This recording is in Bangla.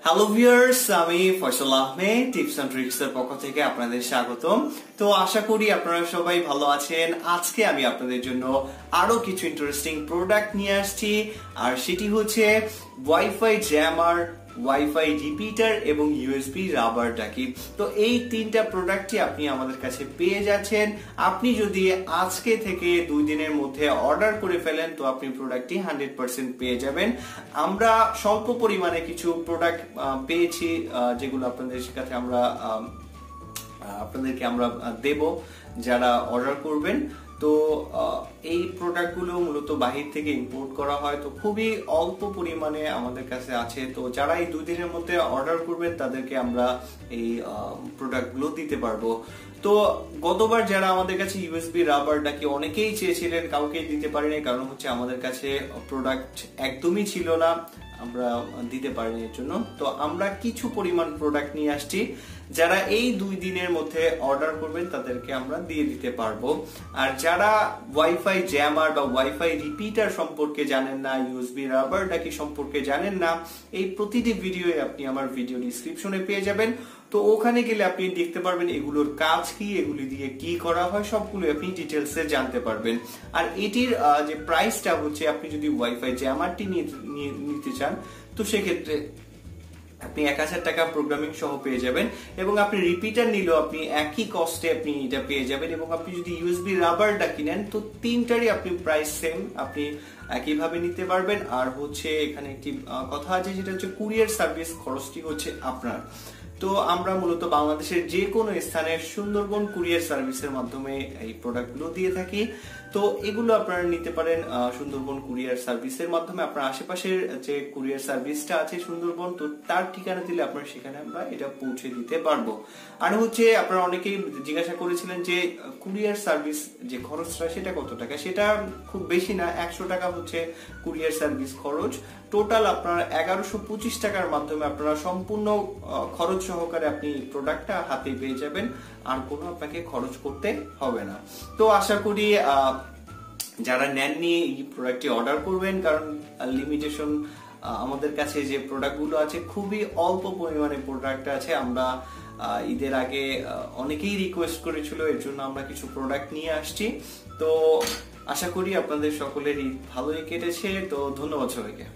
হ্যালো ভিউয়ার্স, আমি Faisal Ahmed tips and tricks এর পক্ষ থেকে আপনাদের স্বাগতম। তো আশা করি আপনারা সবাই ভালো আছেন। আজকে আমি আপনাদের জন্য আরো কিছু ইন্টারেস্টিং প্রোডাক্ট নিয়ে আসছি, আর সেটি হচ্ছে ওয়াইফাই জ্যামার, ওয়াইফাই রিপিটার এবং ইউএসবি রাবার ডাকি। তো এই তিনটা প্রোডাক্টই আপনি আমাদের কাছে পেয়ে যাচ্ছেন। আপনি যদি আজকে থেকে 2 দিনের মধ্যে অর্ডার করে ফেলেন তো আপনি প্রোডাক্টটি 100% পেয়ে যাবেন। আমরা স্বল্প পরিমাণে কিছু প্রোডাক্ট পেয়েছি যেগুলো আপনাদেরকে আমরা দেব যারা অর্ডার করবেন। তো এই প্রোডাক্টগুলো মূলত বাহির থেকে ইম্পোর্ট করা হয়, তো খুবই অল্প পরিমাণে আমাদের কাছে আছে। তো যারা এই 2 দিনের মধ্যে অর্ডার করবেন তাদেরকে আমরা এই প্রোডাক্টগুলো দিতে পারবো। তো গতবার যারা আমাদের কাছে ইউএসবি রাবার ডাকি অনেকেই চেয়েছিলেন, কাউকেই দিতে পারিনি, কারণ হচ্ছে আমাদের কাছে প্রোডাক্ট একদমই ছিল না, আমরা দিতে পারিনি এর জন্য। তো আমরা কিছু পরিমাণ প্রোডাক্ট নিয়ে আসছি, যারা এই 2 দিনের মধ্যে অর্ডার করবেন তাদেরকে আমরা দিয়ে দিতে পারবো। আর যারা ওয়াইফাই জ্যামার বা ওয়াইফাই রিপিটার সম্পর্কে জানেন না, ইউএসবি রাবার ডাকি সম্পর্কে জানেন না, এই প্রতিটি ভিডিওয়ে আপনি আমার ভিডিও ডিসক্রিপশনে পেয়ে যাবেন। তো ওখানে গেলে আপনি দেখতে পারবেন এগুলোর কাজ কি, এগুলি দিয়ে কি করা হয়, সবগুলো আপনি ডিটেলসে জানতে পারবেন। আর এটির যে প্রাইসটা হচ্ছে, আপনি যদি ওয়াইফাই জ্যামারটি নিতে চান তো সেক্ষেত্রে আপনি 1000 টাকা প্রোগ্রামিং সহ পেয়ে যাবেন, এবং আপনি রিপিটার নিলেও আপনি একই কস্টে আপনি এটা পেয়ে যাবেন। এবং আপনি যদি ইউএসবি রাবার ডাকি নেন তো তিনটারই আপনি প্রাইস সেম, আপনি একইভাবে নিতে পারবেন। আর হচ্ছে এখানে একটি কথা আছে, যেটা হচ্ছে কুরিয়ার সার্ভিস খরচটি হচ্ছে আপনার। তো আমরা মূলত বাংলাদেশের যে কোনো স্থানে সুন্দরবন কুরিয়ার সার্ভিসের মাধ্যমে এই প্রোডাক্টগুলো দিয়ে থাকি। তো এগুলো আপনারা নিতে পারেন সুন্দরবন কুরিয়ার সার্ভিসের মাধ্যমে। আপনার আশেপাশের যে কুরিয়ার সার্ভিসটা আছে সুন্দরবন, তো তার ঠিকানা দিলে আপনার সেখানে আমরা এটা পৌঁছে দিতে পারবো। আর হচ্ছে আপনারা অনেকেই জিজ্ঞাসা করেছিলেন যে কুরিয়ার সার্ভিস যে খরচটা সেটা কত টাকা। সেটা খুব বেশি না, 100 টাকা হচ্ছে কুরিয়ার সার্ভিস খরচ। টোটাল আপনার 1125 টাকার মাধ্যমে আপনারা সম্পূর্ণ খরচ সহকারে আপনি প্রোডাক্টটা হাতে পেয়ে যাবেন, আর কোনো আপনাকে খরচ করতে হবে না। তো আশা করি যারা নেননি এই প্রোডাক্টটি অর্ডার করবেন, কারণ লিমিটেশন আমাদের কাছে যে প্রোডাক্টগুলো আছে খুবই অল্প পরিমাণে প্রোডাক্ট আছে। আমরা ঈদের আগে অনেকেই রিকোয়েস্ট করেছিল, এর জন্য আমরা কিছু প্রোডাক্ট নিয়ে আসছি। তো আশা করি আপনাদের সকলের ঈদ ভালোই কেটেছে। তো ধন্যবাদ সবাইকে।